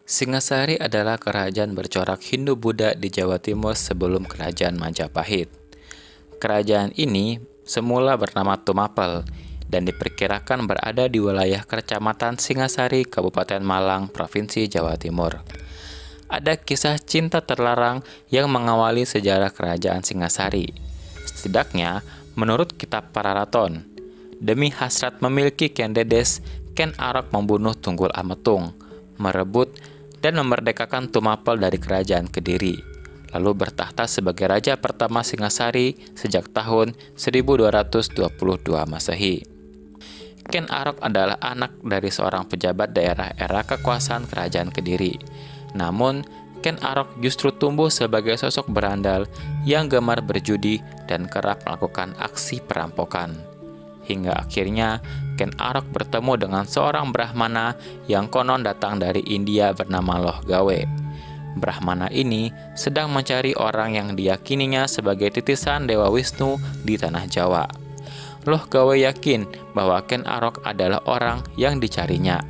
Singasari adalah kerajaan bercorak Hindu-Buddha di Jawa Timur sebelum kerajaan Majapahit. Kerajaan ini semula bernama Tumapel dan diperkirakan berada di wilayah Kecamatan Singasari, Kabupaten Malang, Provinsi Jawa Timur. Ada kisah cinta terlarang yang mengawali sejarah kerajaan Singasari. Setidaknya, menurut kitab Pararaton, demi hasrat memiliki Ken Dedes, Ken Arok membunuh Tunggul Ametung, merebut dan memerdekakan Tumapel dari kerajaan Kediri, lalu bertahta sebagai raja pertama Singasari sejak tahun 1222 Masehi. Ken Arok adalah anak dari seorang pejabat daerah era kekuasaan kerajaan Kediri. Namun, Ken Arok justru tumbuh sebagai sosok berandal yang gemar berjudi dan kerap melakukan aksi perampokan. Hingga akhirnya Ken Arok bertemu dengan seorang Brahmana yang konon datang dari India bernama Loh Gawe. Brahmana ini sedang mencari orang yang diyakininya sebagai titisan Dewa Wisnu di tanah Jawa. Loh Gawe yakin bahwa Ken Arok adalah orang yang dicarinya.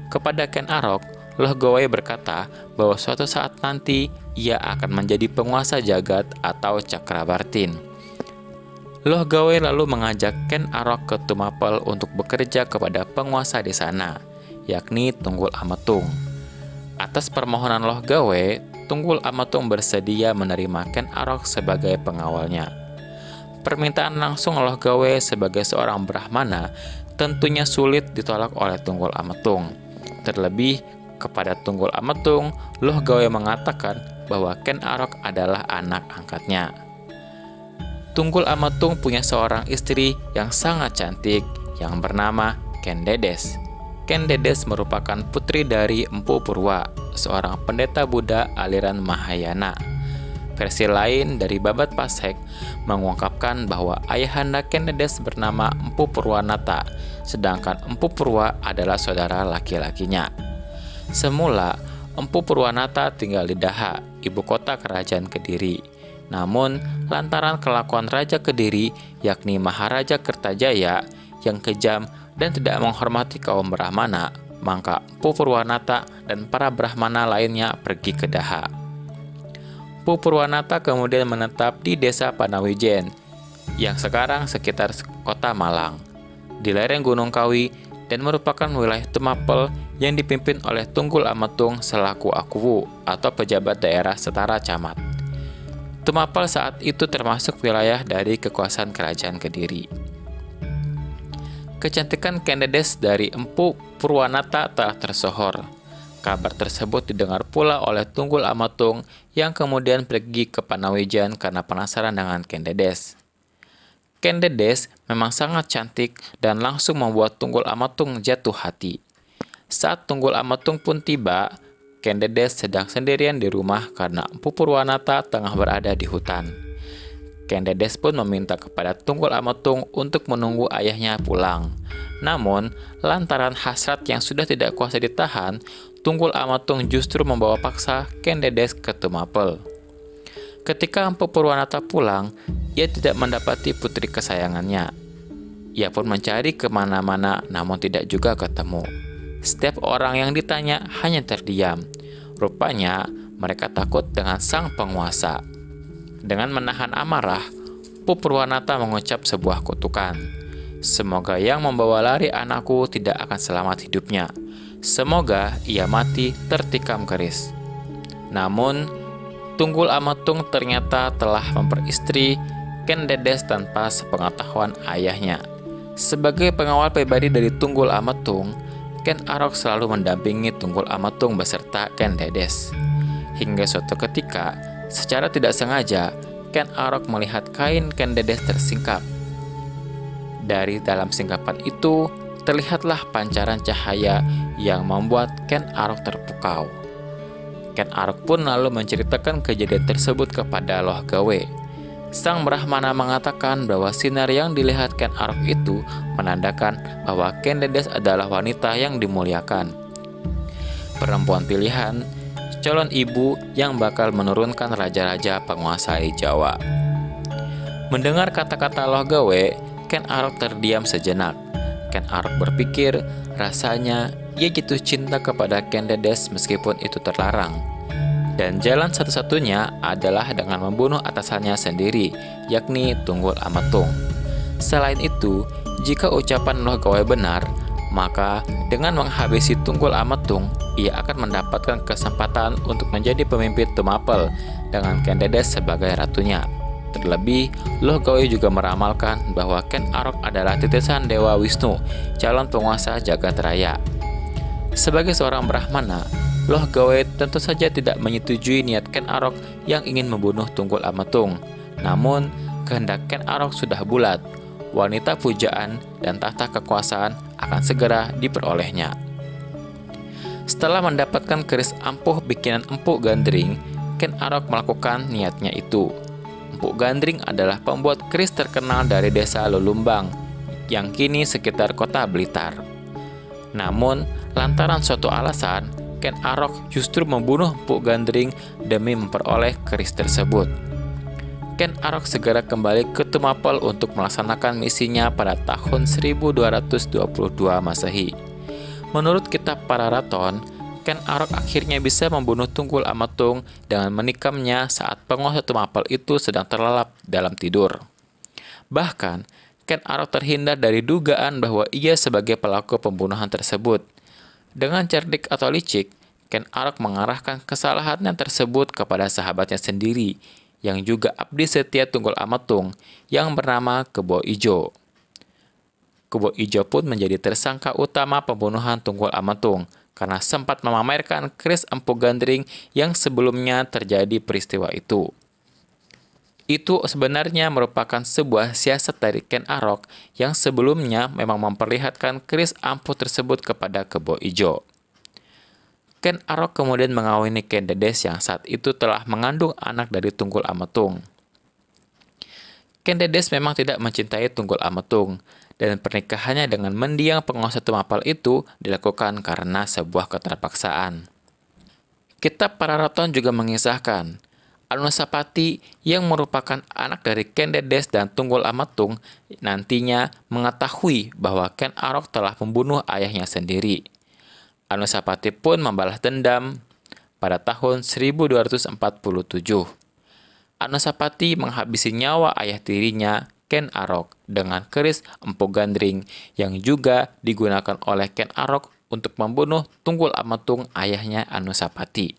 Kepada Ken Arok, Loh Gawe berkata bahwa suatu saat nanti ia akan menjadi penguasa jagat atau Cakrabartin. Loh Gawe lalu mengajak Ken Arok ke Tumapel untuk bekerja kepada penguasa di sana, yakni Tunggul Ametung. Atas permohonan Loh Gawe, Tunggul Ametung bersedia menerima Ken Arok sebagai pengawalnya. Permintaan langsung Loh Gawe sebagai seorang Brahmana tentunya sulit ditolak oleh Tunggul Ametung. Terlebih, kepada Tunggul Ametung, Loh Gawe mengatakan bahwa Ken Arok adalah anak angkatnya. Tunggul Ametung punya seorang istri yang sangat cantik yang bernama Ken Dedes. Ken Dedes merupakan putri dari Empu Purwa, seorang pendeta Buddha aliran Mahayana. Versi lain dari Babat Pasek mengungkapkan bahwa ayahanda Ken Dedes bernama Empu Purwanata, sedangkan Empu Purwa adalah saudara laki-lakinya. Semula, Empu Purwanata tinggal di Daha, ibu kota kerajaan Kediri. Namun, lantaran kelakuan Raja Kediri, yakni Maharaja Kertajaya, yang kejam dan tidak menghormati kaum Brahmana, maka Empu Purwanata dan para Brahmana lainnya pergi ke Daha. Empu Purwanata kemudian menetap di desa Panawijen, yang sekarang sekitar kota Malang, di lereng Gunung Kawi, dan merupakan wilayah Tumapel yang dipimpin oleh Tunggul Ametung selaku Akuwu atau pejabat daerah setara camat. Tumapel saat itu termasuk wilayah dari kekuasaan kerajaan Kediri. Kecantikan Ken Dedes dari Empu Purwanata telah tersohor. Kabar tersebut didengar pula oleh Tunggul Ametung yang kemudian pergi ke Panawijan karena penasaran dengan Ken Dedes. Ken Dedes memang sangat cantik dan langsung membuat Tunggul Ametung jatuh hati. Saat Tunggul Ametung pun tiba, Ken Dedes sedang sendirian di rumah karena Empu Purwanata tengah berada di hutan. Ken Dedes pun meminta kepada Tunggul Ametung untuk menunggu ayahnya pulang. Namun, lantaran hasrat yang sudah tidak kuasa ditahan, Tunggul Ametung justru membawa paksa Ken Dedes ke Tumapel. Ketika Empu Purwanata pulang, ia tidak mendapati putri kesayangannya. Ia pun mencari kemana-mana namun tidak juga ketemu. Setiap orang yang ditanya hanya terdiam. Rupanya mereka takut dengan sang penguasa. Dengan menahan amarah, Empu Purwanata mengucap sebuah kutukan. Semoga yang membawa lari anakku tidak akan selamat hidupnya. Semoga ia mati tertikam keris. Namun, Tunggul Ametung ternyata telah memperistri Ken Dedes tanpa sepengetahuan ayahnya. Sebagai pengawal pribadi dari Tunggul Ametung, Ken Arok selalu mendampingi Tunggul Ametung beserta Ken Dedes. Hingga suatu ketika, secara tidak sengaja, Ken Arok melihat kain Ken Dedes tersingkap. Dari dalam singkapan itu, terlihatlah pancaran cahaya yang membuat Ken Arok terpukau. Ken Arok pun lalu menceritakan kejadian tersebut kepada Loh Gawe. Sang Brahmana mengatakan bahwa sinar yang dilihat Ken Arok itu menandakan bahwa Ken Dedes adalah wanita yang dimuliakan. Perempuan pilihan, calon ibu yang bakal menurunkan raja-raja penguasa di Jawa. Mendengar kata-kata Loh Gawe, Ken Arok terdiam sejenak. Ken Arok berpikir rasanya ia jatuh cinta kepada Ken Dedes meskipun itu terlarang. Dan jalan satu-satunya adalah dengan membunuh atasannya sendiri, yakni Tunggul Ametung. Selain itu, jika ucapan Loh Gawai benar, maka dengan menghabisi Tunggul Ametung, ia akan mendapatkan kesempatan untuk menjadi pemimpin Tumapel dengan Ken Dedes sebagai ratunya. Terlebih, Loh Gawai juga meramalkan bahwa Ken Arok adalah titisan Dewa Wisnu, calon penguasa jagat raya. Sebagai seorang Brahmana, Loh Gawai tentu saja tidak menyetujui niat Ken Arok yang ingin membunuh Tunggul Ametung. Namun, kehendak Ken Arok sudah bulat. Wanita pujaan dan tahta kekuasaan akan segera diperolehnya. Setelah mendapatkan keris ampuh bikinan Empu Gandring, Ken Arok melakukan niatnya itu. Empu Gandring adalah pembuat keris terkenal dari desa Lulumbang, yang kini sekitar kota Blitar. Namun, lantaran suatu alasan, Ken Arok justru membunuh Empu Gandring demi memperoleh keris tersebut. Ken Arok segera kembali ke Tumapel untuk melaksanakan misinya pada tahun 1222 Masehi. Menurut kitab Pararaton, Ken Arok akhirnya bisa membunuh Tunggul Ametung dengan menikamnya saat penguasa Tumapel itu sedang terlelap dalam tidur. Bahkan, Ken Arok terhindar dari dugaan bahwa ia sebagai pelaku pembunuhan tersebut. Dengan cerdik atau licik, Ken Arok mengarahkan kesalahannya tersebut kepada sahabatnya sendiri, yang juga abdi setia Tunggul Ametung, yang bernama Kebo Ijo. Kebo Ijo pun menjadi tersangka utama pembunuhan Tunggul Ametung, karena sempat memamerkan keris Empu Gandring yang sebelumnya terjadi peristiwa itu. Itu sebenarnya merupakan sebuah siasat dari Ken Arok yang sebelumnya memang memperlihatkan keris ampuh tersebut kepada Kebo Ijo. Ken Arok kemudian mengawini Ken Dedes yang saat itu telah mengandung anak dari Tunggul Ametung. Ken Dedes memang tidak mencintai Tunggul Ametung, dan pernikahannya dengan mendiang penguasa Tumapel itu dilakukan karena sebuah keterpaksaan. Kitab Pararaton juga mengisahkan, Anusapati yang merupakan anak dari Ken Dedes dan Tunggul Ametung nantinya mengetahui bahwa Ken Arok telah membunuh ayahnya sendiri. Anusapati pun membalas dendam pada tahun 1247. Anusapati menghabisi nyawa ayah tirinya, Ken Arok, dengan keris Empu Gandring yang juga digunakan oleh Ken Arok untuk membunuh Tunggul Ametung ayahnya Anusapati.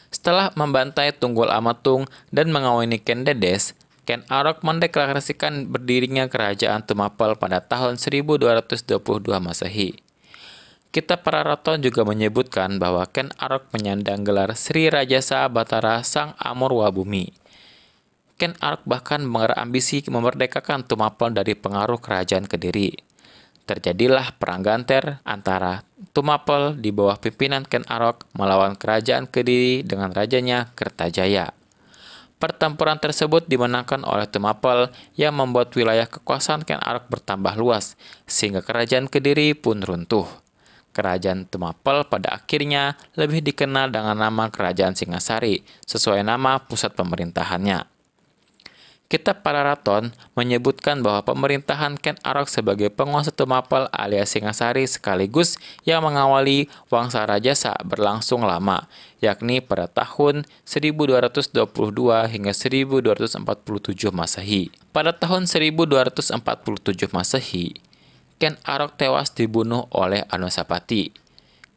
Setelah membantai Tunggul Ametung dan mengawini Ken Dedes, Ken Arok mendeklarasikan berdirinya kerajaan Tumapel pada tahun 1222 Masehi. Kitab Pararaton juga menyebutkan bahwa Ken Arok menyandang gelar Sri Rajasa Batara Sang Amurwa Bumi. Ken Arok bahkan berambisi memerdekakan Tumapel dari pengaruh kerajaan Kediri. Terjadilah perang ganter antara Tumapel di bawah pimpinan Ken Arok melawan kerajaan Kediri dengan rajanya Kertajaya. Pertempuran tersebut dimenangkan oleh Tumapel yang membuat wilayah kekuasaan Ken Arok bertambah luas, sehingga kerajaan Kediri pun runtuh. Kerajaan Tumapel pada akhirnya lebih dikenal dengan nama Kerajaan Singasari, sesuai nama pusat pemerintahannya. Kitab Pararaton menyebutkan bahwa pemerintahan Ken Arok sebagai penguasa Tumapel alias Singasari sekaligus yang mengawali Wangsa Rajasa berlangsung lama, yakni pada tahun 1222 hingga 1247 Masehi. Pada tahun 1247 Masehi, Ken Arok tewas dibunuh oleh Anusapati.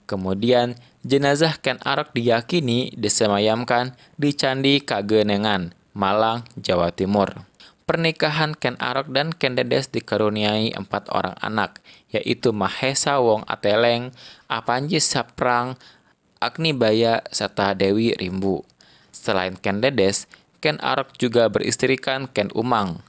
Kemudian, jenazah Ken Arok diyakini disemayamkan di Candi Kagenengan, Malang, Jawa Timur. Pernikahan Ken Arok dan Ken Dedes dikaruniai 4 orang anak, yaitu Mahesa Wong Ateleng, Apanji Saprang, Agni Baya, serta Dewi Rimbu. Selain Ken Dedes, Ken Arok juga beristrikan Ken Umang.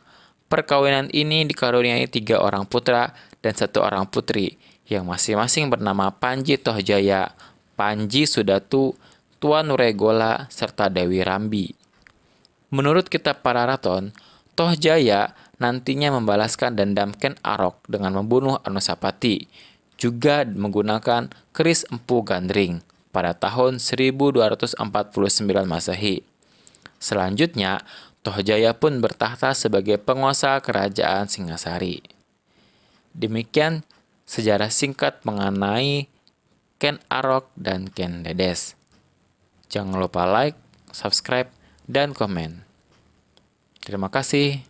Perkawinan ini dikaruniai 3 orang putra dan 1 orang putri, yang masing-masing bernama Panji Tohjaya, Panji Sudatu, Tuan Nuregola, serta Dewi Rambi. Menurut kitab Pararaton, Tohjaya nantinya membalaskan dendam Ken Arok dengan membunuh Anusapati, juga menggunakan keris Empu Gandring pada tahun 1249 Masehi. Selanjutnya, Tohjaya pun bertahta sebagai penguasa kerajaan Singasari. Demikian sejarah singkat mengenai Ken Arok dan Ken Dedes. Jangan lupa like, subscribe, dan komen. Terima kasih.